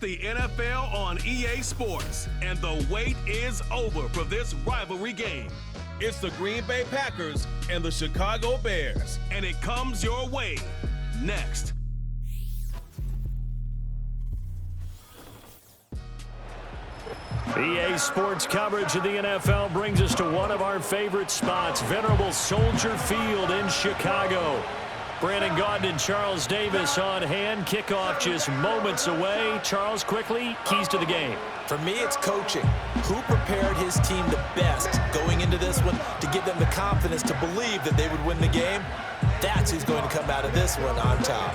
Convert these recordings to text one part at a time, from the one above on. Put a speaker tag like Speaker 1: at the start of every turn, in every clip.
Speaker 1: It's the NFL on EA Sports, and the wait is over for this rivalry game. It's the Green Bay Packers and the Chicago Bears, and it comes your way next.
Speaker 2: EA Sports coverage of the NFL brings us to one of our favorite spots, venerable Soldier Field in Chicago. Brandon Gaudin and Charles Davis on hand. Kickoff just moments away. Charles, quickly, keys to the game.
Speaker 3: For me, it's coaching. Who prepared his team the best going into this one to give them the confidence to believe that they would win the game? That's who's going to come out of this one on top.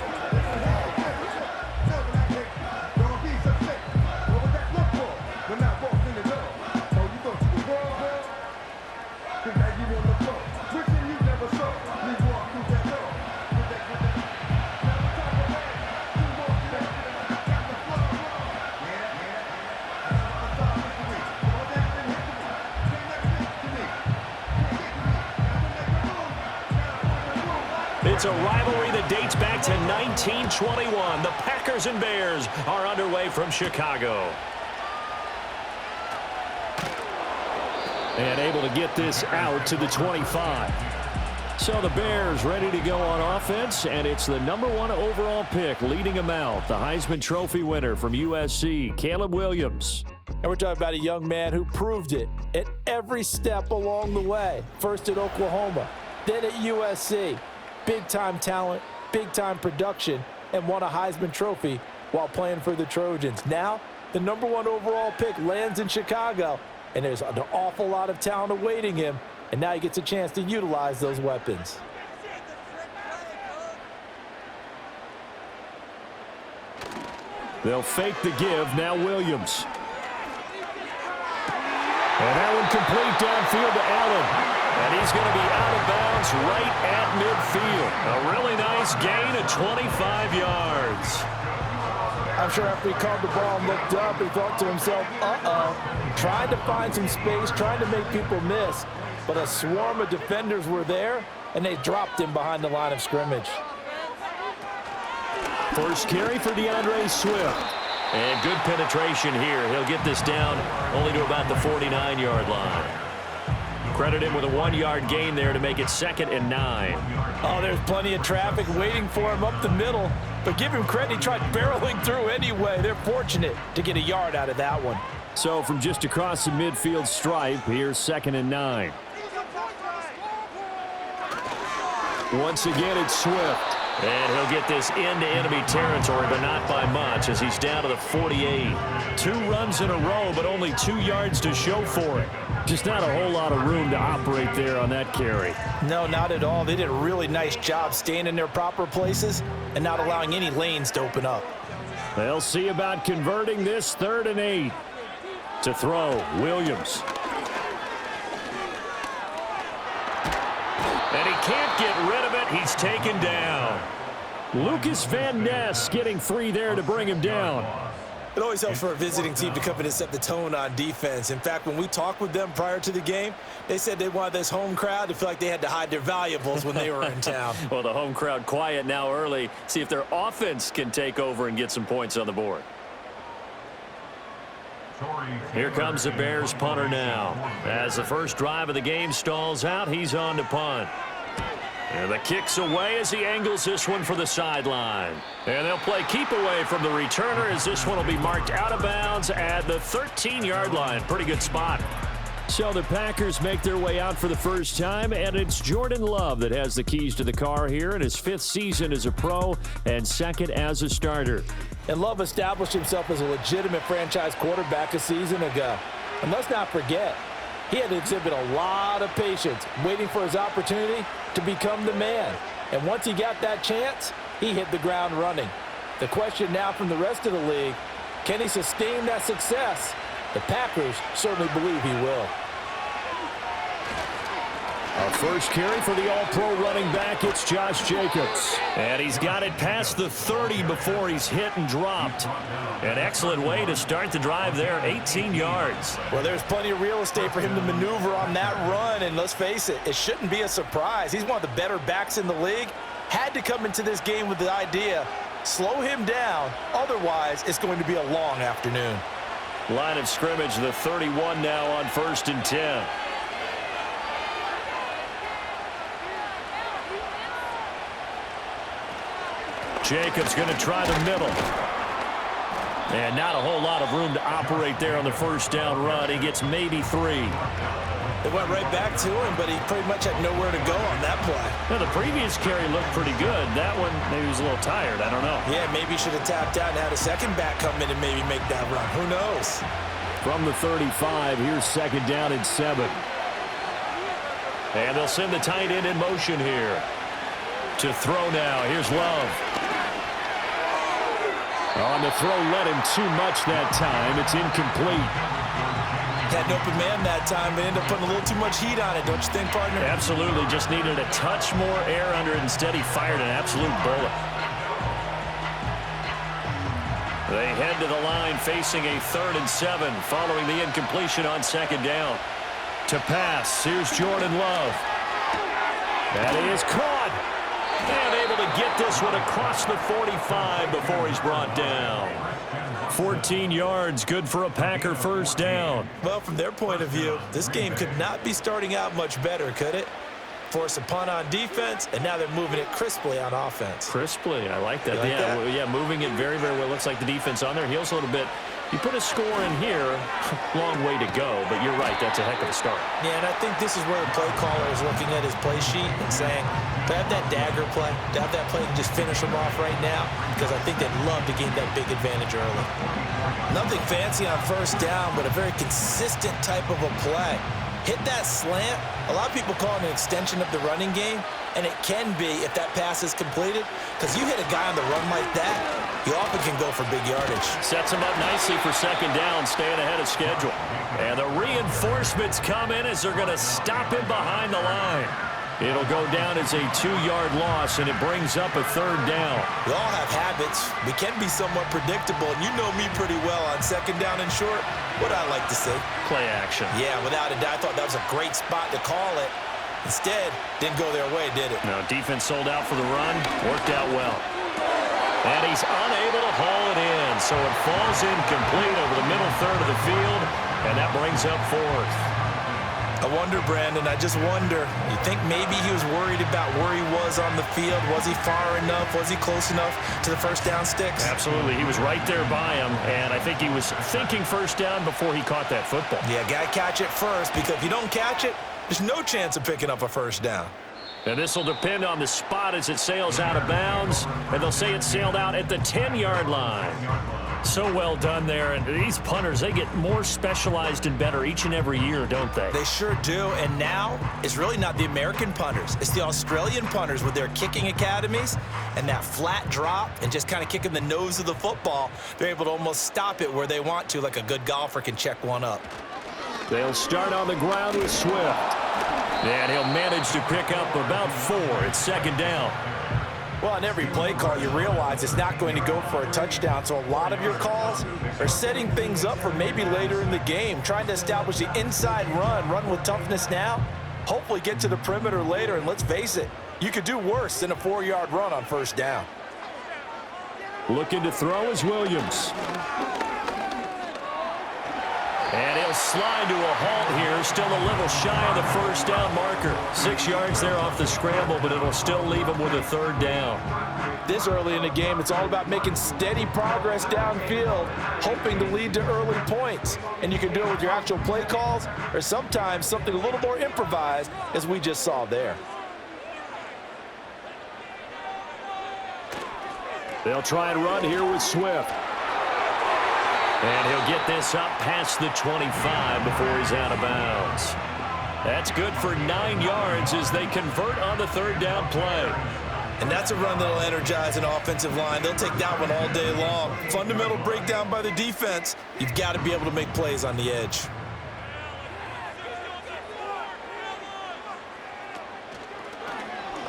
Speaker 2: It's a rivalry that dates back to 1921. The Packers and Bears are underway from Chicago. And able to get this out to the 25. So the Bears ready to go on offense, and it's the #1 overall pick leading them out, the Heisman Trophy winner from USC, Caleb Williams.
Speaker 3: And we're talking about a young man who proved it at every step along the way. First at Oklahoma, then at USC. Big-time talent, big-time production, and won a Heisman Trophy while playing for the Trojans. Now, the #1 overall pick lands in Chicago, and there's an awful lot of talent awaiting him, and now he gets a chance to utilize those weapons.
Speaker 2: They'll fake the give, now Williams. And that one complete downfield to Allen. And he's going to be out of bounds right at midfield. A really nice gain of 25 yards.
Speaker 3: I'm sure after he caught the ball and looked up, he thought to himself, trying to find some space, trying to make people miss. But a swarm of defenders were there, and they dropped him behind the line of scrimmage.
Speaker 2: First carry for DeAndre Swift. And good penetration here. He'll get this down only to about the 49-yard line. Credit him with a 1-yard gain there to make it 2nd and 9.
Speaker 3: Oh, there's plenty of traffic waiting for him up the middle. But give him credit, he tried barreling through anyway. They're fortunate to get a yard out of that one.
Speaker 2: So from just across the midfield stripe, here's 2nd and 9. Once again, it's Swift. And he'll get this into enemy territory, but not by much, as he's down to the 48. 2 runs in a row, but only 2 yards to show for it. Just not a whole lot of room to operate there on that carry.
Speaker 3: No, not at all. They did a really nice job staying in their proper places and not allowing any lanes to open up.
Speaker 2: They'll see about converting this 3rd and 8. To throw, Williams. And he can't get rid of it. He's taken down. Lucas Van Ness getting free there to bring him down.
Speaker 3: It always helps for a visiting team to come in and set the tone on defense. In fact, when we talked with them prior to the game, they said they wanted this home crowd to feel like they had to hide their valuables when they were in town.
Speaker 2: Well, the home crowd quiet now early. See if their offense can take over and get some points on the board. Here comes the Bears punter now. As the first drive of the game stalls out, he's on to punt. And the kick's away as he angles this one for the sideline. And they'll play keep away from the returner as this one will be marked out of bounds at the 13-yard line. Pretty good spot. So the Packers make their way out for the first time, and it's Jordan Love that has the keys to the car here in his 5th season as a pro and 2nd as a starter.
Speaker 3: And Love established himself as a legitimate franchise quarterback a season ago. And let's not forget, he had to exhibit a lot of patience waiting for his opportunity to become the man. And once he got that chance, he hit the ground running. The question now from the rest of the league, can he sustain that success? The Packers certainly believe he will.
Speaker 2: Our first carry for the All-Pro running back, it's Josh Jacobs. And he's got it past the 30 before he's hit and dropped. An excellent way to start the drive there, 18 yards.
Speaker 3: Well, there's plenty of real estate for him to maneuver on that run, and let's face it, it shouldn't be a surprise. He's one of the better backs in the league. Had to come into this game with the idea Slow him down. Otherwise, it's going to be a long afternoon.
Speaker 2: Line of scrimmage, the 31 now on 1st and 10. Jacobs going to try the middle. And not a whole lot of room to operate there on the first down run. He gets maybe 3.
Speaker 3: They went right back to him, but he pretty much had nowhere to go on that play.
Speaker 2: Now, the previous carry looked pretty good. That one, maybe he was a little tired. I don't know.
Speaker 3: Yeah, maybe he should have tapped out and had a second back come in and maybe make that run. Who knows?
Speaker 2: From the 35, here's 2nd down and 7. And they'll send the tight end in motion here. To throw now. Here's Love. On the throw, let him too much that time. It's incomplete.
Speaker 3: Had an open man that time, but ended up putting a little too much heat on it, don't you think, partner?
Speaker 2: Absolutely. Just needed a touch more air under it. Instead, he fired an absolute bullet. They head to the line facing a 3rd and 7 following the incompletion on 2nd down. To pass, here's Jordan Love. That is caught. And able to get this one across the 45 before he's brought down. 14 yards, good for a Packer first down.
Speaker 3: Well, from their point of view, this game could not be starting out much better, could it? Force a punt on defense, and now they're moving it crisply on offense.
Speaker 2: Crisply, I like that.
Speaker 3: Yeah,
Speaker 2: moving it very, very well. Looks like the defense on their heels a little bit. You put a score in here, long way to go, but you're right, that's a heck of a start.
Speaker 3: Yeah, and I think this is where the play caller is looking at his play sheet and saying, to have that dagger play, to have that play and just finish them off right now, because I think they'd love to gain that big advantage early. Nothing fancy on first down, but a very consistent type of a play. Hit that slant. A lot of people call it an extension of the running game, and it can be if that pass is completed, because you hit a guy on the run like that, you often can go for big yardage.
Speaker 2: Sets him up nicely for 2nd down, staying ahead of schedule. And the reinforcements come in as they're going to stop him behind the line. It'll go down as a 2-yard loss, and it brings up a 3rd down.
Speaker 3: We all have habits. We can be somewhat predictable, and you know me pretty well on 2nd down and short. What I like to see.
Speaker 2: Play action.
Speaker 3: Yeah, without a doubt, I thought that was a great spot to call it. Instead, didn't go their way, did it?
Speaker 2: No, defense sold out for the run. Worked out well. And he's unable to haul it in, so it falls incomplete over the middle third of the field, and that brings up 4th.
Speaker 3: I wonder, Brandon, I just wonder, you think maybe he was worried about where he was on the field? Was he far enough? Was he close enough to the first down sticks?
Speaker 2: Absolutely. He was right there by him, and I think he was thinking first down before he caught that football.
Speaker 3: Yeah, got to catch it first, because if you don't catch it, there's no chance of picking up a first down.
Speaker 2: And this will depend on the spot as it sails out of bounds, and they'll say it sailed out at the 10-yard line. So well done there, and these punters, they get more specialized and better each and every year, don't they?
Speaker 3: They sure do, and now it's really not the American punters. It's the Australian punters with their kicking academies and that flat drop and just kind of kicking the nose of the football. They're able to almost stop it where they want to, like a good golfer can check one up.
Speaker 2: They'll start on the ground with Swift. And he'll manage to pick up about 4 at 2nd down.
Speaker 3: Well, on every play call, you realize it's not going to go for a touchdown, so a lot of your calls are setting things up for maybe later in the game, trying to establish the inside run with toughness now, hopefully get to the perimeter later, and let's face it, you could do worse than a 4-yard run on first down.
Speaker 2: Looking to throw is Williams. And he'll slide to a halt here, still a little shy of the first down marker. 6 yards there off the scramble, but it'll still leave him with a 3rd down.
Speaker 3: This early in the game, it's all about making steady progress downfield, hoping to lead to early points. And you can do it with your actual play calls, or sometimes something a little more improvised, as we just saw there.
Speaker 2: They'll try and run here with Swift. And he'll get this up past the 25 before he's out of bounds. That's good for 9 yards as they convert on the 3rd down play.
Speaker 3: And that's a run that'll energize an offensive line. They'll take that one all day long. Fundamental breakdown by the defense. You've got to be able to make plays on the edge.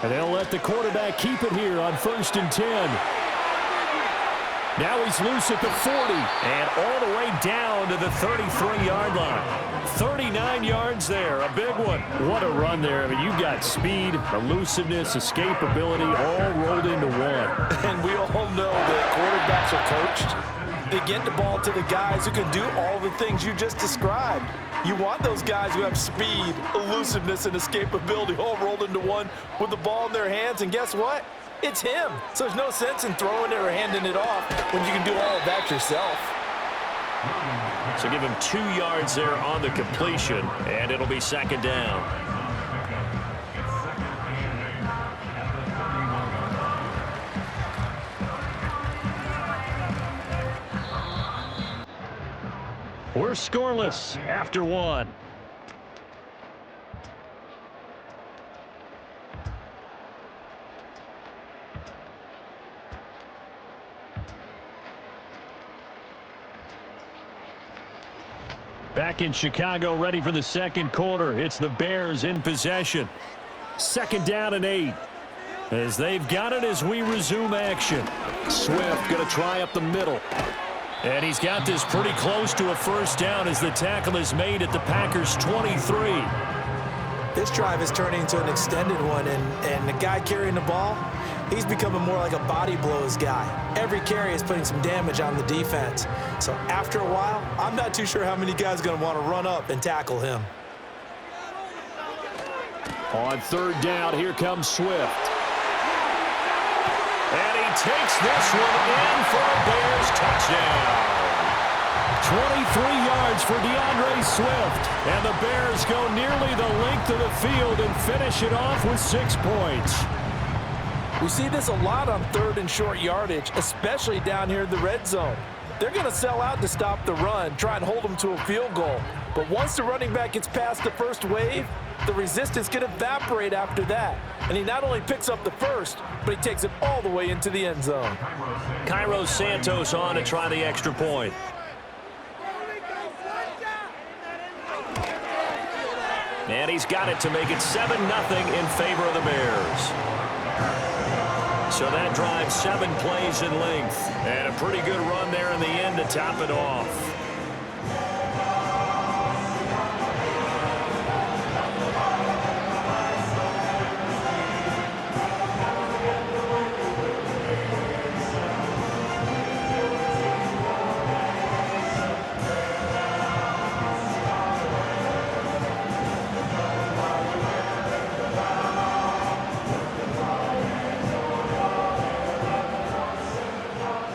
Speaker 2: And they'll let the quarterback keep it here on 1st and 10. Now he's loose at the 40 and all the way down to the 33-yard line. 39 yards there, a big one. What a run there. I mean, you've got speed, elusiveness, escapability all rolled into one.
Speaker 3: And we all know that quarterbacks are coached. They get the ball to the guys who can do all the things you just described. You want those guys who have speed, elusiveness, and escapability all rolled into one with the ball in their hands. And guess what? It's him. So there's no sense in throwing it or handing it off when you can do all of that yourself.
Speaker 2: So give him 2 yards there on the completion, and it'll be second down. We're scoreless after one. Back in Chicago, ready for the second quarter. It's the Bears in possession. Second down and 8. As they've got it as we resume action. Swift going to try up the middle. And he's got this pretty close to a first down as the tackle is made at the Packers' 23.
Speaker 3: This drive is turning into an extended one, and the guy carrying the ball, he's becoming more like a body blows guy. Every carry is putting some damage on the defense. So after a while, I'm not too sure how many guys are going to want to run up and tackle him.
Speaker 2: On third down, here comes Swift. And he takes this one in for a Bears touchdown. 23 yards for DeAndre Swift. And the Bears go nearly the length of the field and finish it off with 6 points.
Speaker 3: We see this a lot on third and short yardage, especially down here in the red zone. They're going to sell out to stop the run, try and hold them to a field goal. But once the running back gets past the first wave, the resistance can evaporate after that. And he not only picks up the first, but he takes it all the way into the end zone.
Speaker 2: Cairo Santos on to try the extra point. And he's got it to make it 7-0 in favor of the Bears. So that drives 7 plays in length. And a pretty good run there in the end to top it off.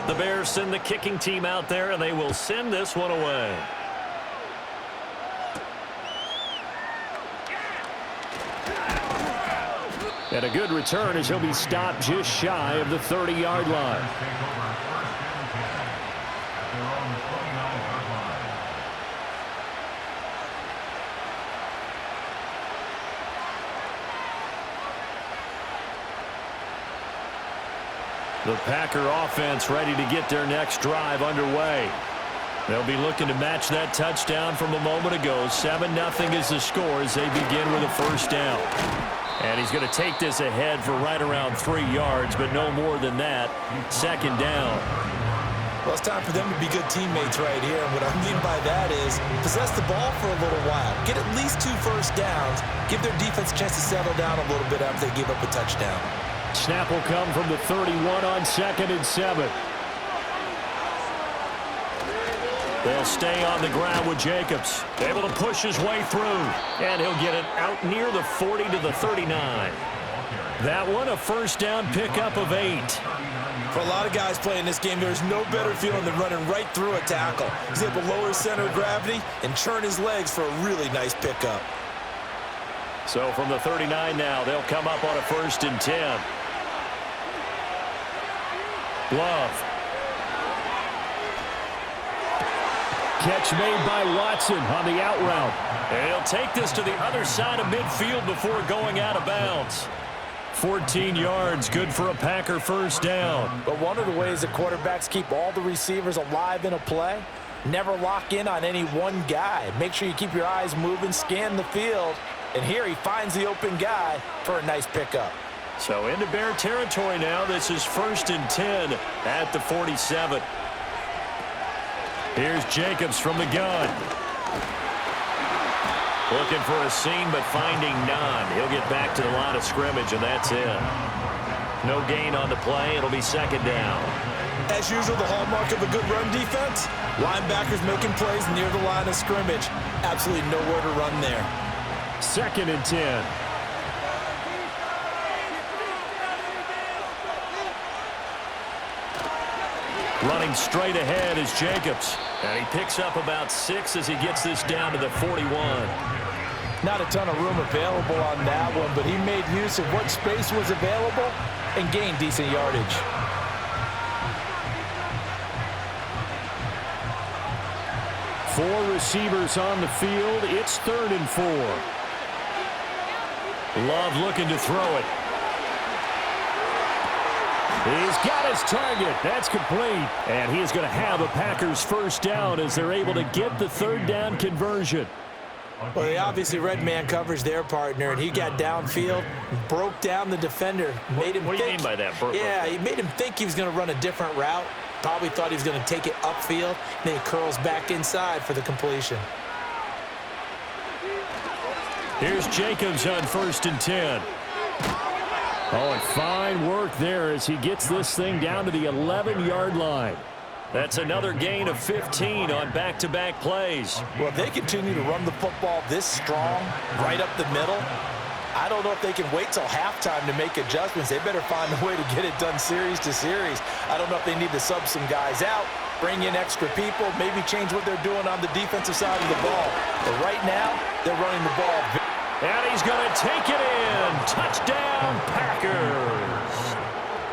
Speaker 2: The Bears send the kicking team out there, and they will send this one away. And a good return as he'll be stopped just shy of the 30-yard line. The Packer offense ready to get their next drive underway. They'll be looking to match that touchdown from a moment ago. 7-0 is the score as they begin with a first down. And he's going to take this ahead for right around 3 yards, but no more than that. Second down.
Speaker 3: Well, it's time for them to be good teammates right here. And what I mean by that is possess the ball for a little while. Get at least 2 first downs. Give their defense a chance to settle down a little bit after they give up a touchdown.
Speaker 2: Snap will come from the 31 on 2nd and 7. They'll stay on the ground with Jacobs. Able to push his way through. And he'll get it out near the 40 to the 39. That one a first down pickup of 8.
Speaker 3: For a lot of guys playing this game, there's no better feeling than running right through a tackle. He's able to lower his center of gravity and churn his legs for a really nice pickup.
Speaker 2: So from the 39 now, they'll come up on a 1st and 10. Love. Catch made by Watson on the out route. And he'll take this to the other side of midfield before going out of bounds. 14 yards, good for a Packer first down.
Speaker 3: But one of the ways that quarterbacks keep all the receivers alive in a play, never lock in on any one guy. Make sure you keep your eyes moving, scan the field. And here he finds the open guy for a nice pickup.
Speaker 2: So into Bear territory now. This is 1st and 10 at the 47. Here's Jacobs from the gun. Looking for a seam, but finding none. He'll get back to the line of scrimmage, and that's it. No gain on the play. It'll be 2nd down.
Speaker 3: As usual, the hallmark of a good run defense, linebackers making plays near the line of scrimmage. Absolutely nowhere to run there.
Speaker 2: 2nd and 10. Running straight ahead is Jacobs. And he picks up about 6 as he gets this down to the 41.
Speaker 3: Not a ton of room available on that one, but he made use of what space was available and gained decent yardage.
Speaker 2: Four receivers on the field. It's 3rd and 4. Love looking to throw it. He's got his target. That's complete. And he is going to have a Packers 1st down as they're able to get the 3rd down conversion.
Speaker 3: Well, they obviously read man coverage their partner, and he got downfield, broke down the defender. Made him
Speaker 2: what do you
Speaker 3: think,
Speaker 2: mean by that?
Speaker 3: Yeah, he made him think he was going to run a different route. Probably thought he was going to take it upfield. Then he curls back inside for the completion.
Speaker 2: Here's Jacobs on 1st and 10. Oh, and fine work there as he gets this thing down to the 11-yard line. That's another gain of 15 on back-to-back plays.
Speaker 3: Well, if they continue to run the football this strong, right up the middle, I don't know if they can wait till halftime to make adjustments. They better find a way to get it done series to series. I don't know if they need to sub some guys out, bring in extra people, maybe change what they're doing on the defensive side of the ball. But right now, they're running the ball.
Speaker 2: And he's going to take it in. Touchdown, Packers.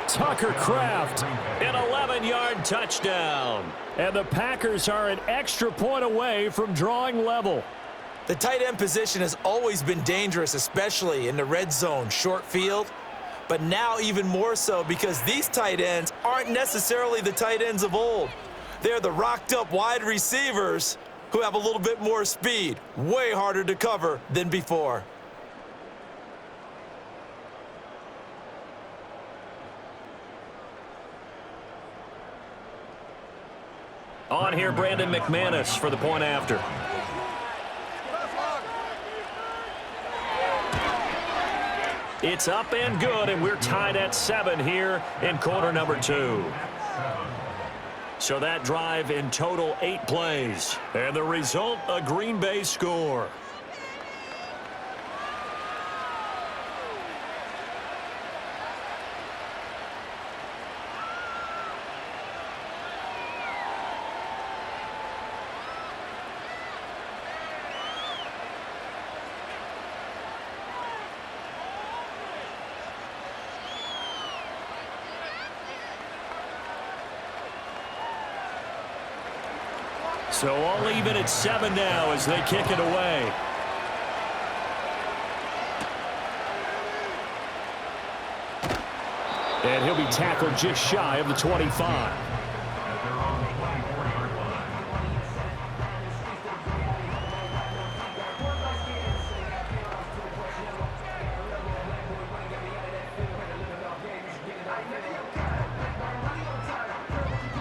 Speaker 2: Tucker Kraft, an 11-yard touchdown. And the Packers are an extra point away from drawing level.
Speaker 3: The tight end position has always been dangerous, especially in the red zone, short field. But now even more so because these tight ends aren't necessarily the tight ends of old. They're the rocked-up wide receivers who have a little bit more speed, way harder to cover than before.
Speaker 2: On here, Brandon McManus for the point after. It's up and good, and we're tied at 7 here in quarter number 2. So that drive in total 8 plays. And the result, a Green Bay score. So all even at 7 now as they kick it away. And he'll be tackled just shy of the 25.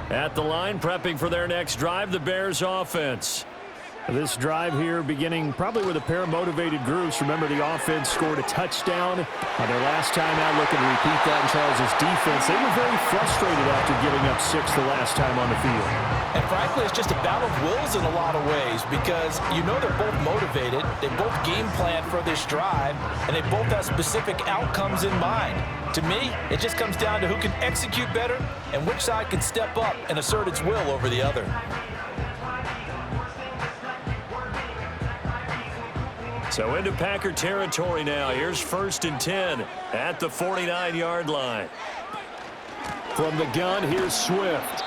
Speaker 2: At the line, prepping for their next drive, the Bears offense. This drive here beginning probably with a pair of motivated groups. Remember, the offense scored a touchdown on their last time out, looking to repeat that in Charles's defense. They were very frustrated after giving up 6 the last time on the field.
Speaker 3: And frankly, it's just a battle of wills in a lot of ways because you know they're both motivated, they both game plan for this drive, and they both have specific outcomes in mind. To me, it just comes down to who can execute better and which side can step up and assert its will over the other.
Speaker 2: So into Packer territory now. Here's 1st and 10 at the 49-yard line. From the gun, here's Swift.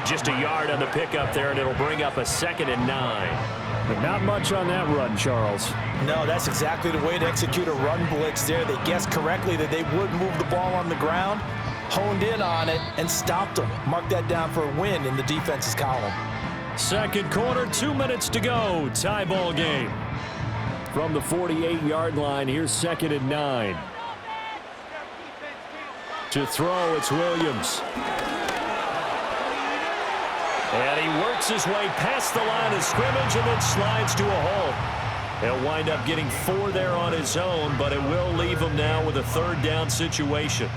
Speaker 2: Just a yard on the pickup there, and it'll bring up a 2nd and 9. But not much on that run, Charles.
Speaker 3: No, that's exactly the way to execute a run blitz there. They guessed correctly that they would move the ball on the ground, honed in on it, and stopped them. Mark that down for a win in the defense's column.
Speaker 2: Second quarter, 2 minutes to go. Tie ball game. From the 48-yard line, here's 2nd and 9. To throw, it's Williams. And he works his way past the line of scrimmage and then slides to a halt. He'll wind up getting 4 there on his own, but it will leave him now with a 3rd down situation.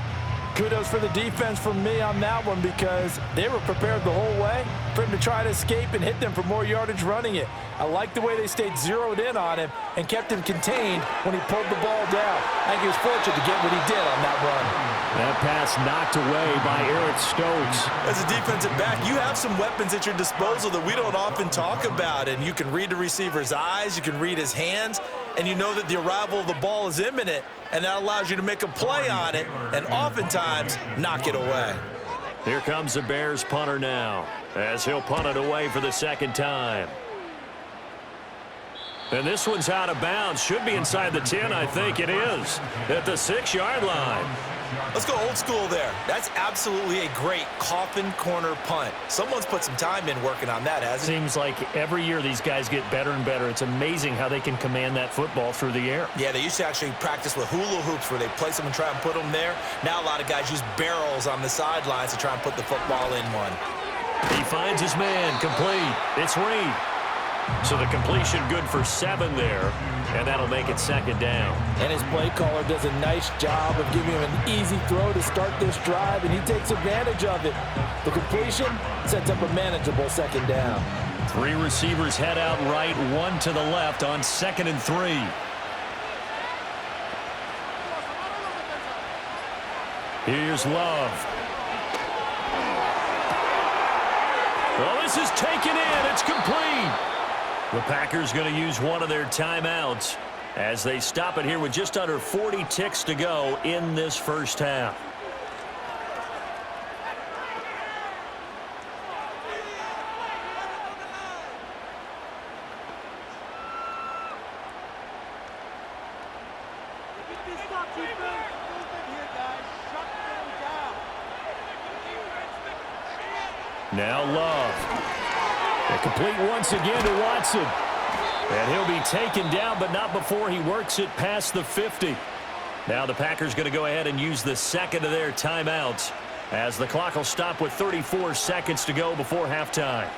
Speaker 3: Kudos for the defense from me on that one because they were prepared the whole way for him to try to escape and hit them for more yardage running it. I like the way they stayed zeroed in on him and kept him contained when he pulled the ball down. I think he was fortunate to get what he did on that run.
Speaker 2: That pass knocked away by Eric Stokes.
Speaker 3: As a defensive back, you have some weapons at your disposal that we don't often talk about, and you can read the receiver's eyes, you can read his hands, and you know that the arrival of the ball is imminent, and that allows you to make a play on it and oftentimes knock it away.
Speaker 2: Here comes the Bears punter now as he'll punt it away for the 2nd time. And this one's out of bounds. Should be inside the 10, I think it is, at the 6-yard line.
Speaker 3: Let's go old school there. That's absolutely a great coffin corner punt. Someone's put some time in working on that, hasn't it?
Speaker 2: Seems like every year these guys get better and better. It's amazing how they can command that football through the air.
Speaker 3: Yeah, they used to actually practice with hula hoops where they place them and try and put them there. Now a lot of guys use barrels on the sidelines to try and put the football in one.
Speaker 2: He finds his man, complete. It's Reed. So the completion good for 7 there, and that'll make it 2nd down.
Speaker 3: And his play caller does a nice job of giving him an easy throw to start this drive, and he takes advantage of it. The completion sets up a manageable 2nd down.
Speaker 2: 3 receivers head out right, 1 to the left on 2nd and 3. Here's Love. Well, this is taken in. It's complete. The Packers going to use one of their timeouts as they stop it here with just under 40 ticks to go in this first half. Now Love. Complete once again to Watson. And he'll be taken down, but not before he works it past the 50. Now the Packers going to go ahead and use the 2nd of their timeouts as the clock will stop with 34 seconds to go before halftime.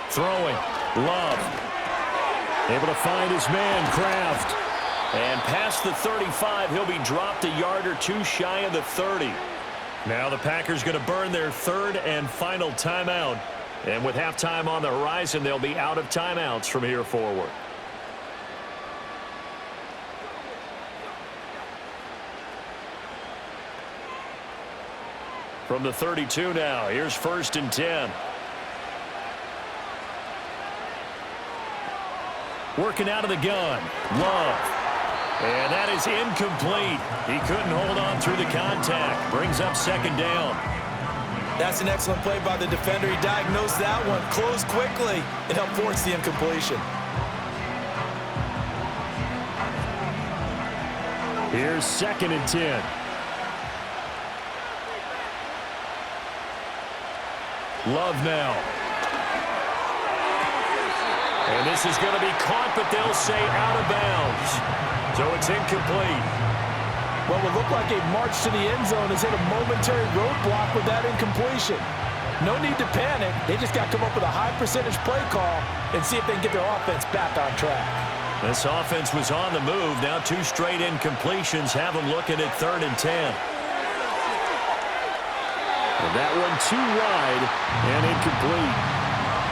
Speaker 2: Throwing, Love, able to find his man, Kraft. And past the 35, he'll be dropped a yard or 2 shy of the 30. Now the Packers going to burn their 3rd and final timeout. And with halftime on the horizon, they'll be out of timeouts from here forward. From the 32 now, here's 1st and 10. Working out of the gun, Love. And that is incomplete. He couldn't hold on through the contact. Brings up 2nd down.
Speaker 3: That's an excellent play by the defender. He diagnosed that one, closed quickly, and helped force the incompletion.
Speaker 2: Here's 2nd and 10. Love now. And this is going to be caught, but they'll say out of bounds. So it's incomplete.
Speaker 3: What would look like a march to the end zone has hit a momentary roadblock with that incompletion. No need to panic. They just got to come up with a high percentage play call and see if they can get their offense back on track.
Speaker 2: This offense was on the move. Now 2 straight incompletions have them looking at 3rd and 10. And that one too wide and incomplete.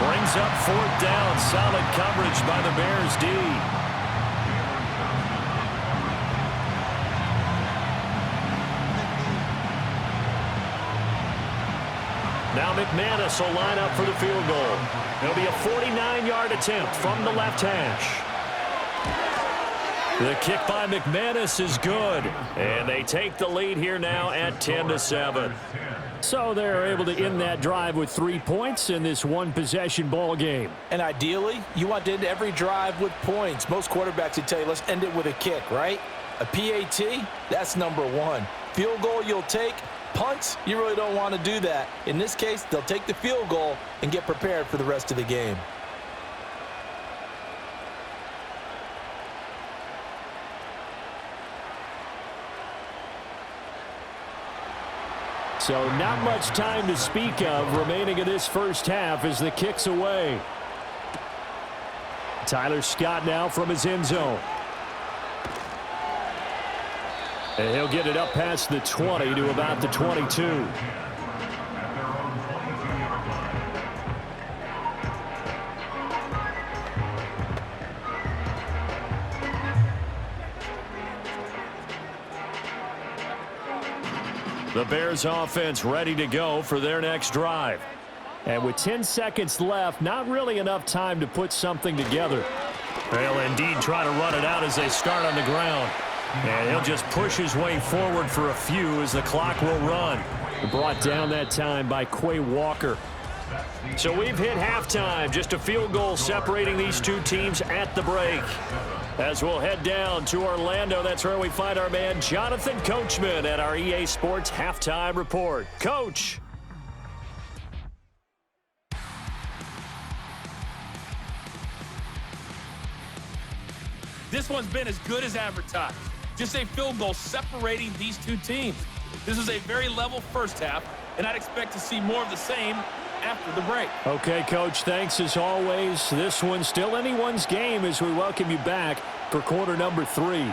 Speaker 2: Brings up 4th down. Solid coverage by the Bears D. Now McManus will line up for the field goal. It'll be a 49-yard attempt from the left hash. The kick by McManus is good. And they take the lead here now at 10-7. So they're able to end that drive with 3 points in this one-possession ball game.
Speaker 3: And ideally, you want to end every drive with points. Most quarterbacks would tell you, let's end it with a kick, right? A PAT, that's number one. Field goal you'll take. Punts, you really don't want to do that. In this case, they'll take the field goal and get prepared for the rest of the game.
Speaker 2: So not much time to speak of remaining in this first half as the kick's away. Tyler Scott now from his end zone. And he'll get it up past the 20 to about the 22. The Bears offense ready to go for their next drive. And with 10 seconds left, not really enough time to put something together. They'll indeed try to run it out as they start on the ground. And he'll just push his way forward for a few as the clock will run. Brought down that time by Quay Walker. So we've hit halftime. Just a field goal separating these two teams at the break. As we'll head down to Orlando, that's where we find our man Jonathan Coachman at our EA Sports Halftime Report. Coach.
Speaker 4: This one's been as good as advertised. Just a field goal separating these two teams. This is a very level first half, and I'd expect to see more of the same after the break.
Speaker 2: Okay, Coach, thanks as always. This one's still anyone's game as we welcome you back for quarter number 3.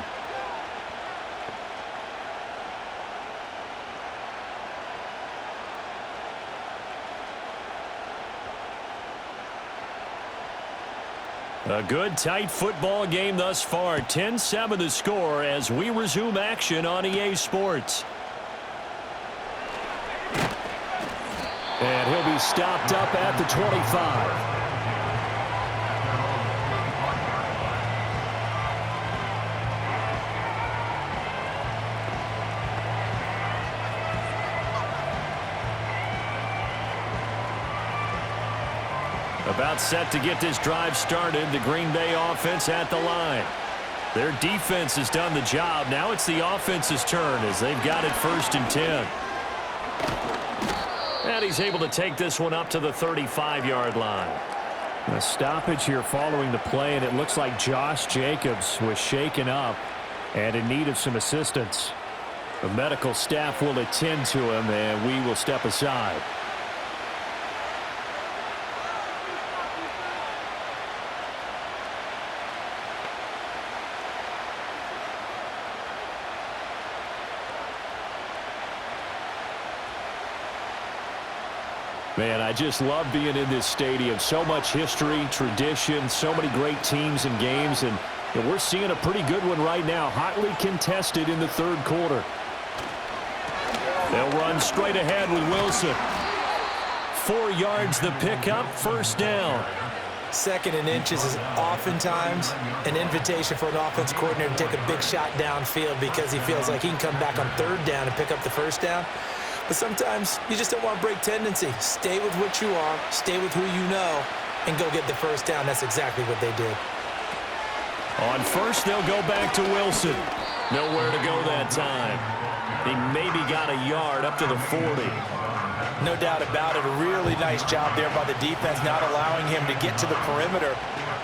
Speaker 2: A good, tight football game thus far. 10-7 the score as we resume action on EA Sports. And he'll be stopped up at the 25. About set to get this drive started. The Green Bay offense at the line. Their defense has done the job. Now it's the offense's turn as they've got it 1st and 10. And he's able to take this one up to the 35-yard line. A stoppage here following the play, and it looks like Josh Jacobs was shaken up and in need of some assistance. The medical staff will attend to him, and we will step aside. Man, I just love being in this stadium. So much history, tradition, so many great teams and games, and we're seeing a pretty good one right now, hotly contested in the 3rd quarter. They'll run straight ahead with Wilson. 4 yards the pickup, 1st down.
Speaker 3: 2nd and inches is oftentimes an invitation for an offense coordinator to take a big shot downfield because he feels like he can come back on 3rd down and pick up the 1st down. But sometimes you just don't want to break tendency. Stay with what you are, stay with who you know, and go get the 1st down. That's exactly what they did.
Speaker 2: On 1st, they'll go back to Wilson. Nowhere to go that time. He maybe got a yard up to the 40.
Speaker 3: No doubt about it. A really nice job there by the defense, not allowing him to get to the perimeter.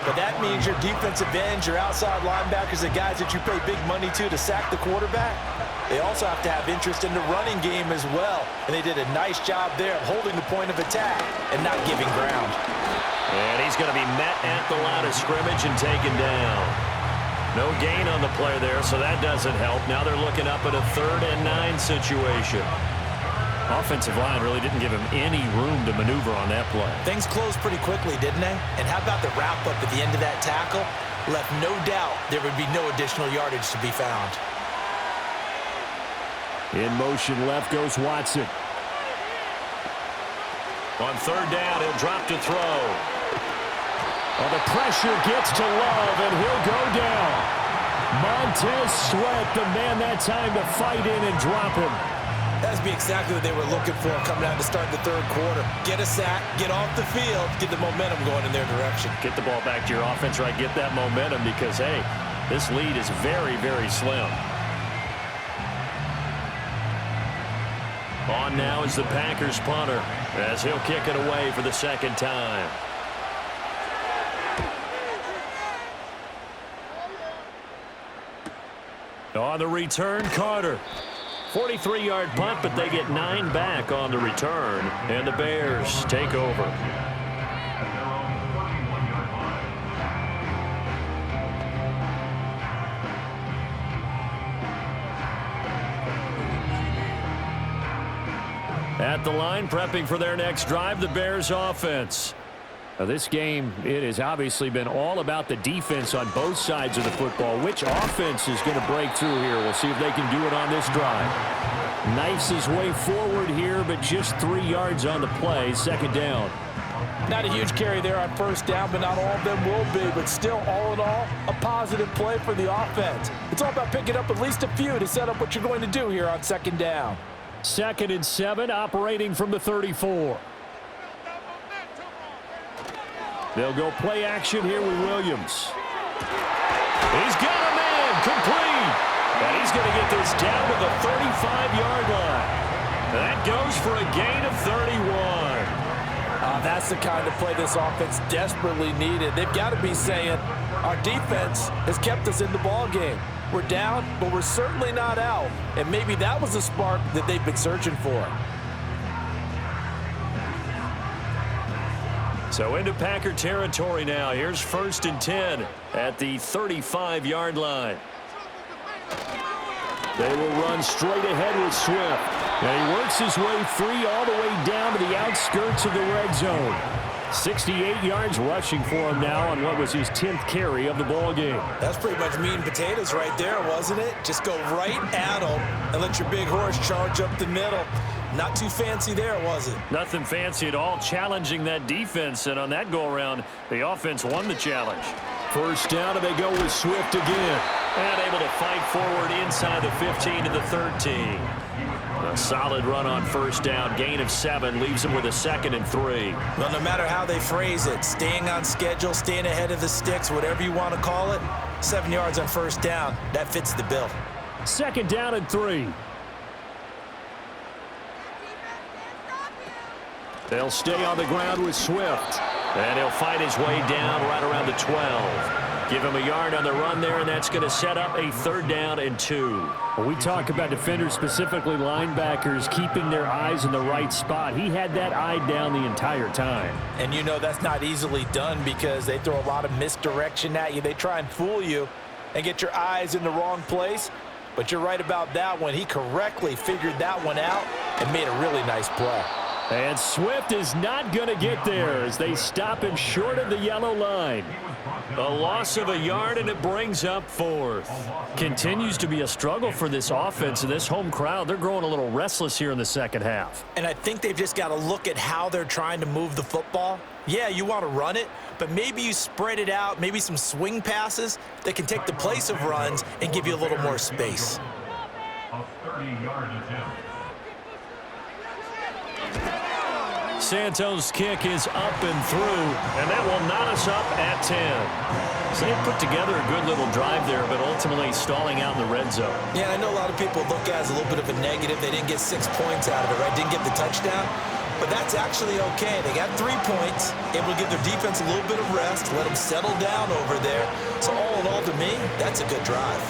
Speaker 3: But that means your defensive ends, your outside linebackers, the guys that you pay big money to sack the quarterback, they also have to have interest in the running game as well. And they did a nice job there of holding the point of attack and not giving ground.
Speaker 2: And he's going to be met at the line of scrimmage and taken down. No gain on the play there, so that doesn't help. Now they're looking up at a 3rd and 9 situation. Offensive line really didn't give him any room to maneuver on that play.
Speaker 3: Things closed pretty quickly, didn't they? And how about the wrap-up at the end of that tackle? Left no doubt there would be no additional yardage to be found.
Speaker 2: In motion left goes Watson. On 3rd down, he'll drop to throw. Oh, the pressure gets to Love, and he'll go down. Montez Sweat, the man that time to fight in and drop him.
Speaker 3: That's be exactly what they were looking for coming out to start the 3rd quarter. Get a sack, get off the field, get the momentum going in their direction.
Speaker 2: Get the ball back to your offense, right? Get that momentum because, hey, this lead is very, very slim. On now is the Packers punter as he'll kick it away for the second time. On the return, Carter. 43-yard punt, but they get 9 back on the return, and the Bears take over. At the line, prepping for their next drive, the Bears offense. Now this game, it has obviously been all about the defense on both sides of the football. Which offense is going to break through here? We'll see if they can do it on this drive. Knifes his way forward here, but just 3 yards on the play. Second down.
Speaker 3: Not a huge carry there on first down, but not all of them will be. But still, all in all, a positive play for the offense. It's all about picking up at least a few to set up what you're going to do here on second down.
Speaker 2: 2nd and 7, operating from the 34. They'll go play action here with Williams. He's got a man complete. And he's going to get this down to the 35-yard line. That goes for a gain of 31.
Speaker 3: That's the kind of play this offense desperately needed. They've got to be saying, our defense has kept us in the ball game. We're down, but we're certainly not out. And maybe that was the spark that they've been searching for.
Speaker 2: So into Packer territory now. Here's 1st and 10 at the 35-yard line. They will run straight ahead with Swift. And he works his way free all the way down to the outskirts of the red zone. 68 yards rushing for him now on what was his 10th carry of the ball game.
Speaker 3: That's pretty much meat and potatoes right there, wasn't it? Just go right at him and let your big horse charge up the middle. Not too fancy there, was it?
Speaker 2: Nothing fancy at all, challenging that defense. And on that go-around, the offense won the challenge. First down, and they go with Swift again. And able to fight forward inside the 15 to the 13. A solid run on first down. Gain of 7 leaves him with a 2nd and 3.
Speaker 3: Well, no matter how they phrase it, staying on schedule, staying ahead of the sticks, whatever you want to call it, 7 yards on first down, that fits the bill.
Speaker 2: 2nd down and 3. They'll stay on the ground with Swift. And he'll fight his way down right around the 12. Give him a yard on the run there, and that's going to set up a 3rd down and 2. When we talk about defenders, specifically linebackers, keeping their eyes in the right spot, he had that eye down the entire time.
Speaker 3: And you know that's not easily done because they throw a lot of misdirection at you. They try and fool you and get your eyes in the wrong place. But you're right about that one. He correctly figured that one out and made a really nice play.
Speaker 2: And Swift is not going to get there as they stop him short of the yellow line. A loss of a yard, and it brings up 4th. Continues to be a struggle for this offense and this home crowd. They're growing a little restless here in the second half.
Speaker 3: And I think they've just got to look at how they're trying to move the football. Yeah, you want to run it, but maybe you spread it out, maybe some swing passes that can take the place of runs and give you a little more space.
Speaker 5: A 30-yard attempt.
Speaker 2: Santos' kick is up and through, and that will knot us up at 10. So they put together a good little drive there, but ultimately stalling out in the red zone.
Speaker 3: Yeah, I know a lot of people look at it as a little bit of a negative. They didn't get 6 points out of it, right? Didn't get the touchdown. But that's actually okay. They got 3 points, able to give their defense a little bit of rest, let them settle down over there. So all in all, to me, that's a good drive.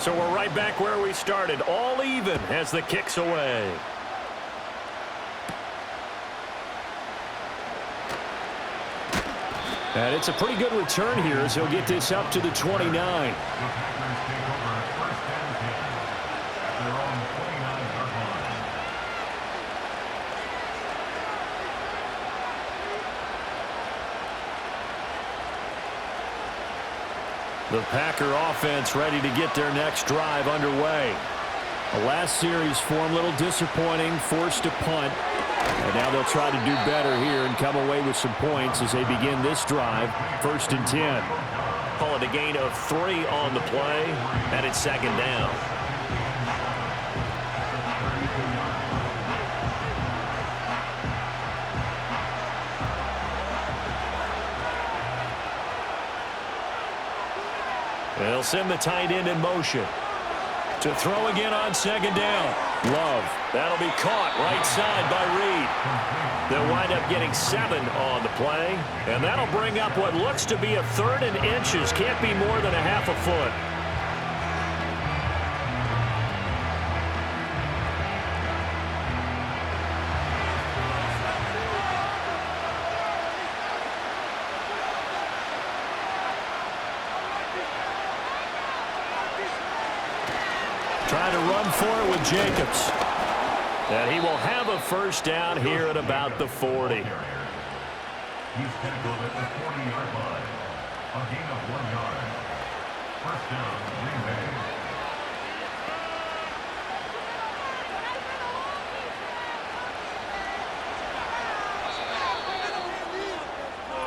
Speaker 2: So we're right back where we started, all even as the kick's away. And it's a pretty good return here as he'll get this up to the 29. The Packer offense ready to get their next drive underway. The last series for them, a little disappointing, forced to punt. And now they'll try to do better here and come away with some points as they begin this drive. 1st and 10. Call it a gain of 3 on the play, and it's 2nd down. They'll send the tight end in motion. To throw again on second down. Love. That'll be caught right side by Reed. They'll wind up getting 7 on the play. And that'll bring up what looks to be a 3rd and inches. Can't be more than a half a foot. Trying to run for it with Jacobs. And he will have a first down here at about the 40.
Speaker 5: He's tackled at the 40-yard line. A gain of 1 yard. First down, Green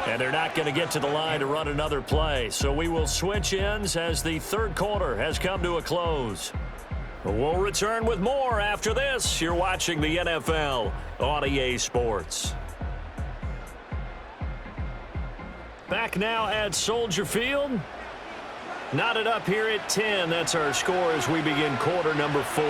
Speaker 5: Bay.
Speaker 2: And they're not going to get to the line to run another play. So we will switch ends as the third quarter has come to a close. We'll return with more after this. You're watching the NFL on EA Sports. Back now at Soldier Field. Knotted up here at 10. That's our score as we begin quarter number 4.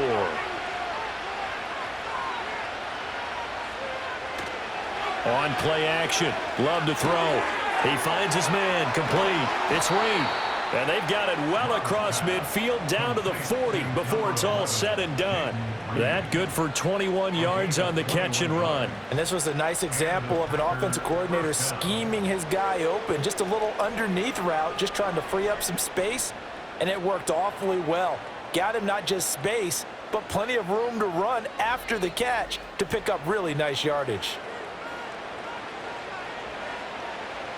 Speaker 2: On play action. Love to throw. He finds his man. Complete. It's Reed. And they've got it well across midfield down to the 40 before it's all said and done. That good for 21 yards on the catch and run.
Speaker 3: And this was a nice example of an offensive coordinator scheming his guy open. Just a little underneath route, just trying to free up some space, and it worked awfully well. Got him not just space, but plenty of room to run after the catch to pick up really nice yardage.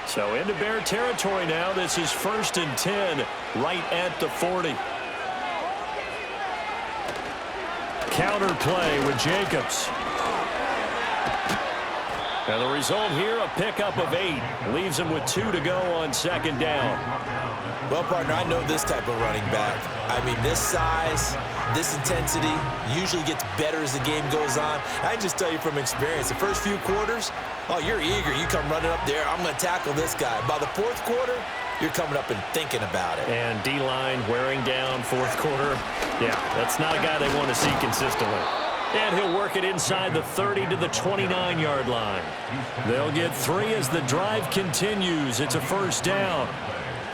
Speaker 2: So into Bear territory now. This is 1st and 10 right at the 40. Counter play with Jacobs. And the result here, a pickup of 8. Leaves him with 2 to go on second down.
Speaker 3: Well, partner, I know this type of running back. I mean, this size, this intensity usually gets better as the game goes on. I can just tell you from experience, the first few quarters, oh, you're eager. You come running up there, I'm going to tackle this guy. By the 4th quarter, you're coming up and thinking about it.
Speaker 2: And D-line wearing down 4th quarter. Yeah, that's not a guy they want to see consistently. And he'll work it inside the 30 to the 29-yard line. They'll get 3 as the drive continues. It's a first down.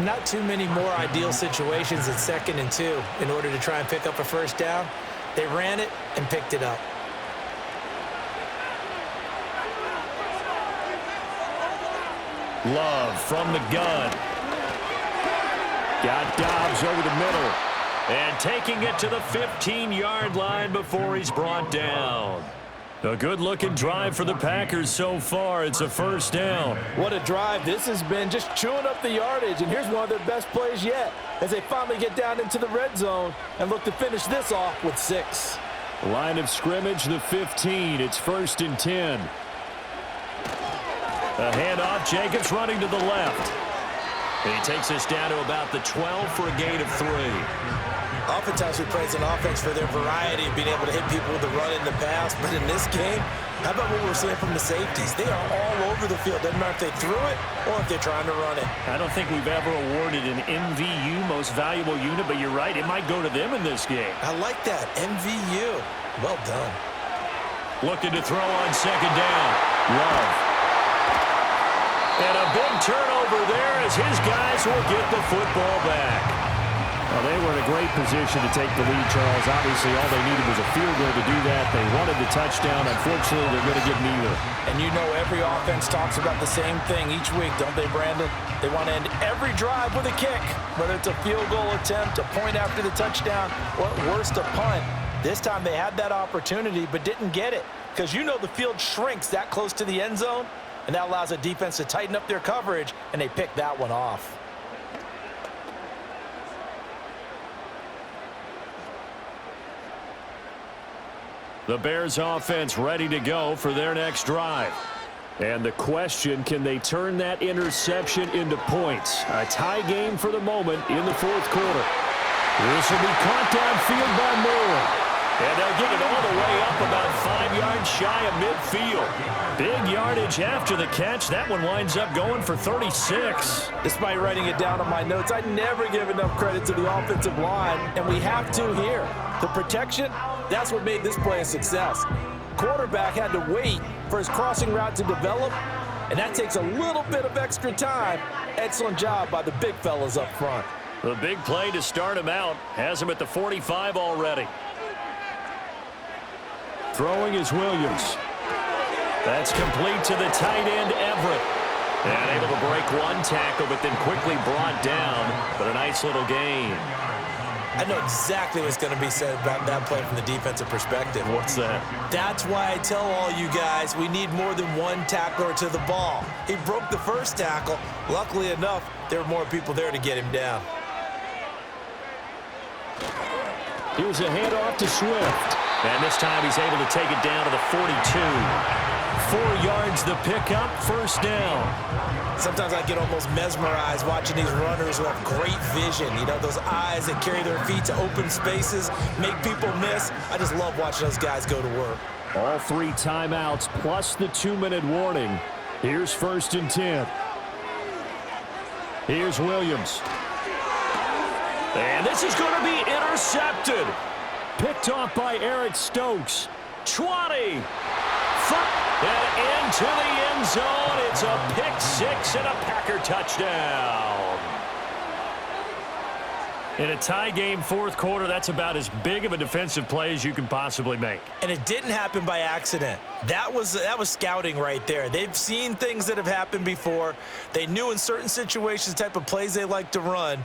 Speaker 3: Not too many more ideal situations at 2nd and 2 in order to try and pick up a first down. They ran it and picked it up.
Speaker 2: Love from the gun. Got Dobbs over the middle. And taking it to the 15-yard line before he's brought down. A good-looking drive for the Packers so far. It's a first down.
Speaker 3: What a drive this has been, just chewing up the yardage. And here's one of their best plays yet as they finally get down into the red zone and look to finish this off with 6.
Speaker 2: Line of scrimmage, the 15. It's 1st and 10. A handoff. Jacobs running to the left. And he takes us down to about the 12 for a gain of 3.
Speaker 3: Oftentimes we praise an offense for their variety of being able to hit people with the run in the pass. But in this game, how about what we're seeing from the safeties? They are all over the field. Doesn't matter if they threw it or if they're trying to run it.
Speaker 2: I don't think we've ever awarded an MVU, most valuable unit, but you're right. It might go to them in this game.
Speaker 3: I like that. MVU. Well done.
Speaker 2: Looking to throw on second down. Love. And a big turnover there as his guys will get the football back. Well, they were in a great position to take the lead, Charles. Obviously, all they needed was a field goal to do that. They wanted the touchdown. Unfortunately, they're going to get neither.
Speaker 3: And you know every offense talks about the same thing each week, don't they, Brandon? They want to end every drive with a kick, whether it's a field goal attempt, a point after the touchdown, or at worst, a punt. This time they had that opportunity but didn't get it because you know the field shrinks that close to the end zone, and that allows a defense to tighten up their coverage, and they pick that one off.
Speaker 2: The Bears offense ready to go for their next drive. And the question, can they turn that interception into points? A tie game for the moment in the 4th quarter. This will be caught downfield by Moore. And they'll get it all the way up about 5 yards shy of midfield. Big yardage after the catch. That one winds up going for 36.
Speaker 3: Despite writing it down on my notes, I never give enough credit to the offensive line, and we have to here. The protection, that's what made this play a success. Quarterback had to wait for his crossing route to develop, and that takes a little bit of extra time. Excellent job by the big fellas up front.
Speaker 2: The big play to start him out has him at the 45 already. Throwing is Williams. That's complete to the tight end, Everett. And able to break one tackle, but then quickly brought down. But a nice little gain.
Speaker 3: I know exactly what's going to be said about that play from the defensive perspective.
Speaker 2: What's that?
Speaker 3: That's why I tell all you guys we need more than one tackler to the ball. He broke the first tackle. Luckily enough, there were more people there to get him down.
Speaker 2: Here's a handoff to Swift. And this time he's able to take it down to the 42. 4 yards the pickup, first down.
Speaker 3: Sometimes I get almost mesmerized watching these runners who have great vision. You know, those eyes that carry their feet to open spaces, make people miss. I just love watching those guys go to work.
Speaker 2: All 3 timeouts plus the 2-minute warning. Here's 1st and 10. Here's Williams. And this is going to be intercepted. Picked off by Eric Stokes. 20. And into the end zone. It's a pick 6 and a Packer touchdown. In a tie game 4th quarter, that's about as big of a defensive play as you can possibly make.
Speaker 3: And it didn't happen by accident. That was scouting right there. They've seen things that have happened before. They knew in certain situations the type of plays they like to run,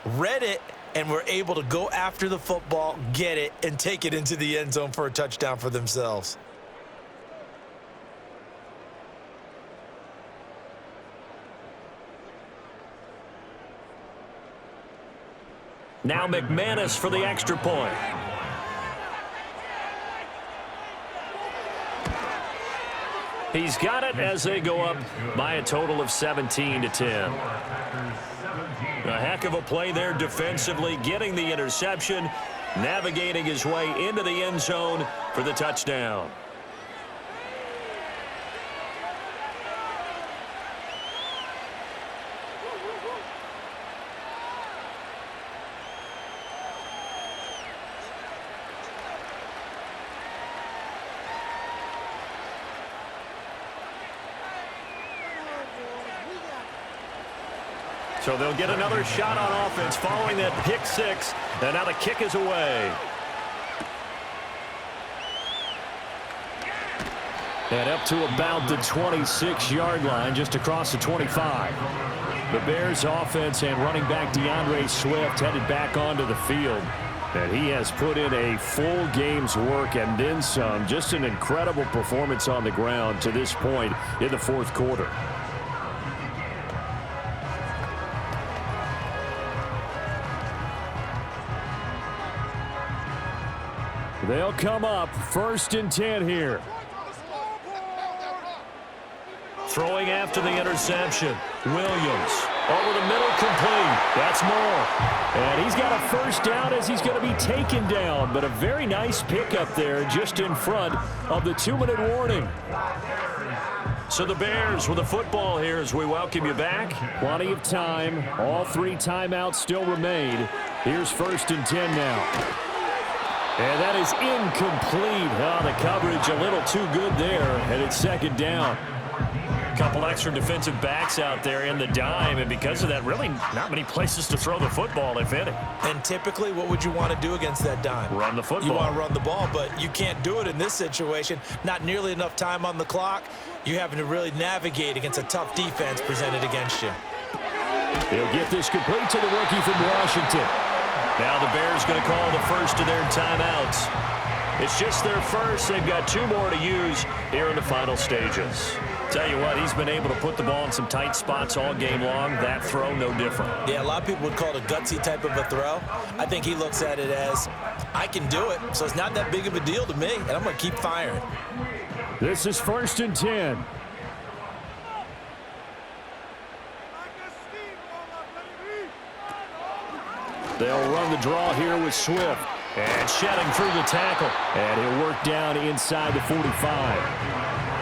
Speaker 3: read it, and were able to go after the football, get it, and take it into the end zone for a touchdown for themselves.
Speaker 2: Now McManus for the extra point. He's got it as they go up by a total of 17-10. A heck of a play there defensively, getting the interception, navigating his way into the end zone for the touchdown. So they'll get another shot on offense following that pick 6. And now the kick is away. And up to about the 26-yard line, just across the 25. The Bears offense and running back DeAndre Swift headed back onto the field. And he has put in a full game's work and then some. Just an incredible performance on the ground to this point in the 4th quarter. They'll come up 1st and 10 here. Throwing after the interception. Williams over the middle, complete. That's more. And he's got a first down as he's going to be taken down. But a very nice pickup there just in front of the 2-minute warning. So the Bears with the football here as we welcome you back. Plenty of time. All 3 timeouts still remain. Here's 1st and 10 now. And that is incomplete. Oh, the coverage a little too good there, and it's 2nd down. A couple extra defensive backs out there in the dime, and because of that, really not many places to throw the football, if any.
Speaker 3: And typically, what would you want to do against that dime?
Speaker 2: Run the football.
Speaker 3: You want to run the ball, but you can't do it in this situation. Not nearly enough time on the clock. You're having to really navigate against a tough defense presented against you.
Speaker 2: He'll get this complete to the rookie from Washington. Now the Bears going to call the first of their timeouts. It's just their first. They've got 2 more to use here in the final stages. Tell you what, he's been able to put the ball in some tight spots all game long. That throw, no different.
Speaker 3: Yeah, a lot of people would call it a gutsy type of a throw. I think he looks at it as, I can do it, so it's not that big of a deal to me, and I'm going to keep firing.
Speaker 2: This is 1st and 10. They'll run the draw here with Swift. And shedding through the tackle. And he'll work down inside the 45.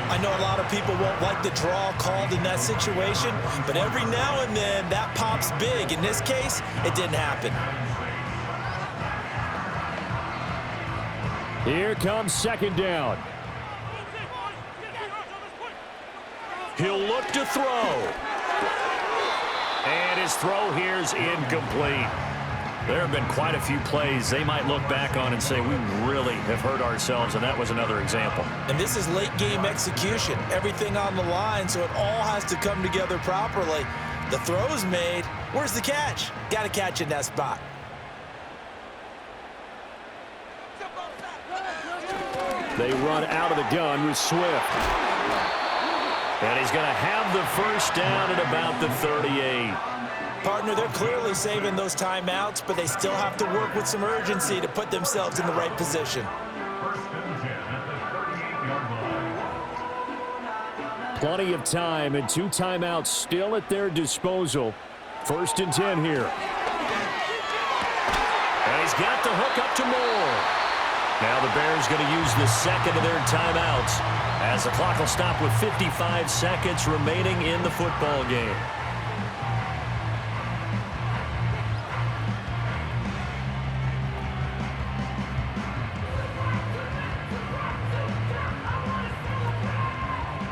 Speaker 3: I know a lot of people won't like the draw called in that situation, but every now and then that pops big. In this case, it didn't happen.
Speaker 2: Here comes second down. He'll look to throw. And his throw here's incomplete. There have been quite a few plays they might look back on and say, we really have hurt ourselves, and that was another example.
Speaker 3: And this is late game execution. Everything on the line, so it all has to come together properly. The throw's made. Where's the catch? Got to catch in that spot.
Speaker 2: They run out of the gun with Swift. And he's going to have the first down at about the 38.
Speaker 3: Partner, they're clearly saving those timeouts, but they still have to work with some urgency to put themselves in the right position.
Speaker 5: First and 10 at the 38-yard line.
Speaker 2: Plenty of time and 2 timeouts still at their disposal. First and 10 here. And he's got the hook up to Moore. Now the Bears going to use the second of their timeouts as the clock will stop with 55 seconds remaining in the football game.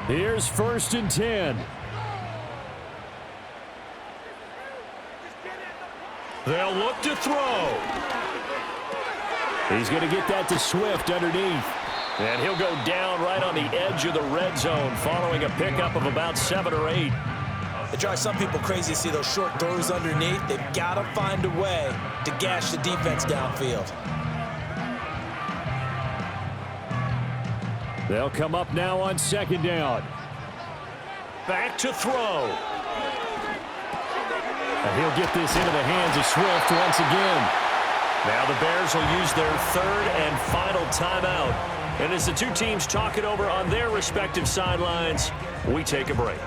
Speaker 2: Here's first and 10. They'll look to throw. He's going to get that to Swift underneath. And he'll go down right on the edge of the red zone following a pickup of about 7 or 8.
Speaker 3: It drives some people crazy to see those short throws underneath. They've got to find a way to gash the defense downfield.
Speaker 2: They'll come up now on second down. Back to throw. And he'll get this into the hands of Swift once again. Now the Bears will use their third and final timeout. And as the two teams talk it over on their respective sidelines, we take a break.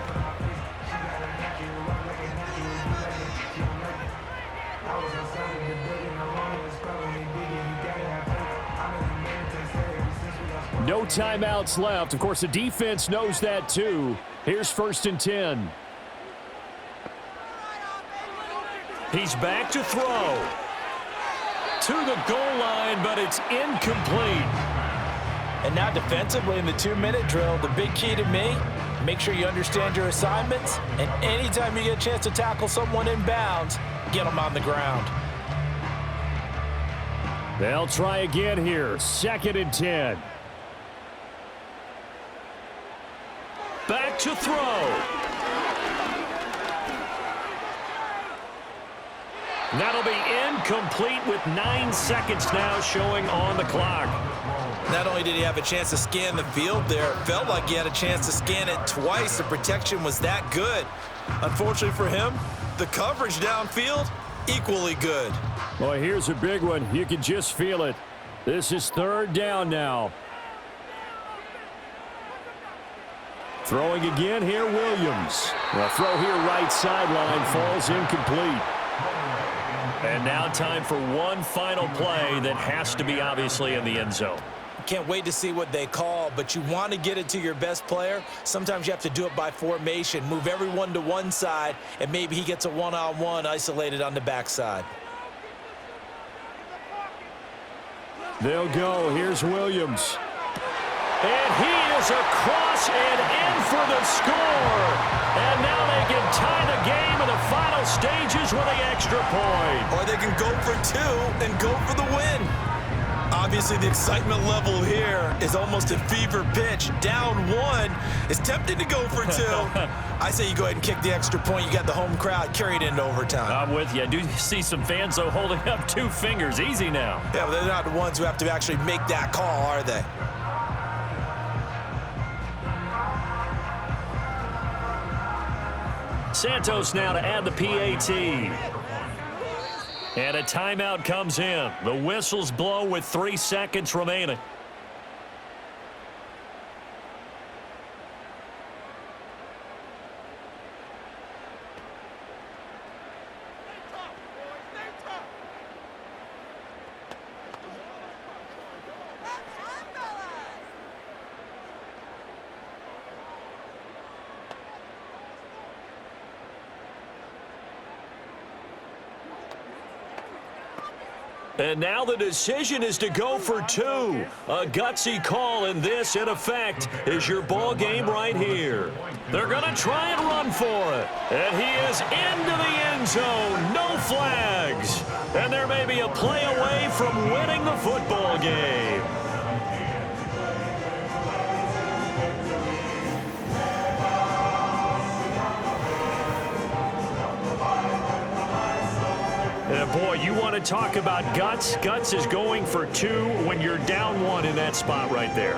Speaker 2: No timeouts left. Of course, the defense knows that too. Here's first and 10. He's back to throw. To the goal line, but it's incomplete.
Speaker 3: And now defensively in the 2-minute drill, the big key to me, make sure you understand your assignments, and anytime you get a chance to tackle someone in bounds, get them on the ground.
Speaker 2: They'll try again here. Second and 10. Back to throw. That'll be incomplete with 9 seconds now showing on the clock.
Speaker 3: Not only did he have a chance to scan the field there, it felt like he had a chance to scan it twice. The protection was that good. Unfortunately for him, the coverage downfield, equally good.
Speaker 2: Boy, here's a big one. You can just feel it. This is third down now. Throwing again here, Williams. The throw here right sideline falls incomplete. And now time for one final play that has to be obviously in the end zone.
Speaker 3: Can't wait to see what they call, but you want to get it to your best player. Sometimes you have to do it by formation. Move everyone to one side, and maybe he gets a one-on-one isolated on the backside.
Speaker 2: They'll go. Here's Williams. And he is across and in for the score. And now they can tie the game in the final stages with the extra point.
Speaker 3: Or they can go for 2 and go for the win. Obviously, the excitement level here is almost a fever pitch. Down 1 is tempted to go for 2. I say you go ahead and kick the extra point. You got the home crowd carried into overtime.
Speaker 2: I'm with you. I do see some fans, though, holding up 2 fingers. Easy now.
Speaker 3: Yeah, but they're not the ones who have to actually make that call, are they?
Speaker 2: Santos now to add the PAT. And a timeout comes in. The whistles blow with 3 seconds remaining. And now the decision is to go for two. A gutsy call, and this, in effect, is your ball game right here. They're going to try and run for it. And he is into the end zone. No flags. And there may be a play away from winning the football game. Boy, you want to talk about guts? Guts is going for two when you're down one in that spot right there.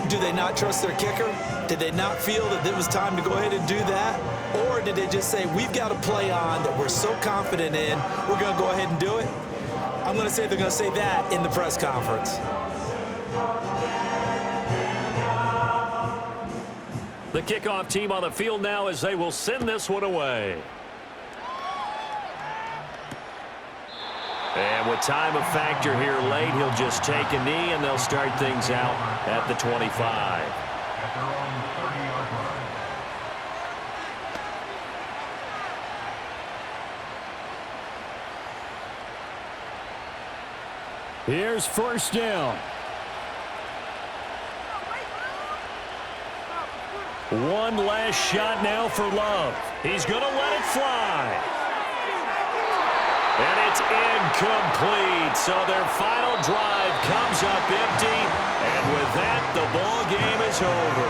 Speaker 3: Do they not trust their kicker? Did they not feel that it was time to go ahead and do that? Or did they just say, we've got a play on that we're so confident in, we're going to go ahead and do it? I'm going to say they're going to say that in the press conference.
Speaker 2: The kickoff team on the field now as they will send this one away. And with time a factor here late, he'll just take a knee, and they'll start things out at the 25.
Speaker 5: At their own 30-yard line.
Speaker 6: Here's first down.
Speaker 2: One last shot now for Love. He's going to let it fly. And it's incomplete. So their final drive comes up empty. And with that, the ball game is over.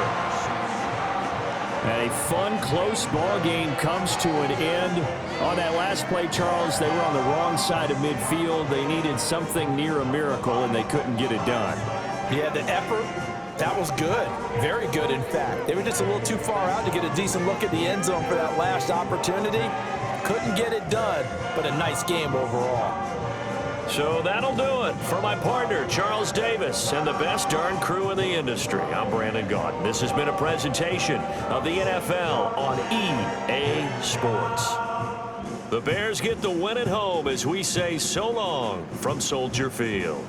Speaker 6: A fun, close ball game comes to an end. On that last play, Charles, they were on the wrong side of midfield. They needed something near a miracle, and they couldn't get it done.
Speaker 3: Yeah, the effort, that was good. Very good, in fact. They were just a little too far out to get a decent look at the end zone for that last opportunity. Couldn't get it done, but a nice game overall.
Speaker 2: So that'll do it for my partner, Charles Davis, and the best darn crew in the industry. I'm Brandon Gaudin. This has been a presentation of the NFL on EA Sports. The Bears get the win at home as we say so long from Soldier Field.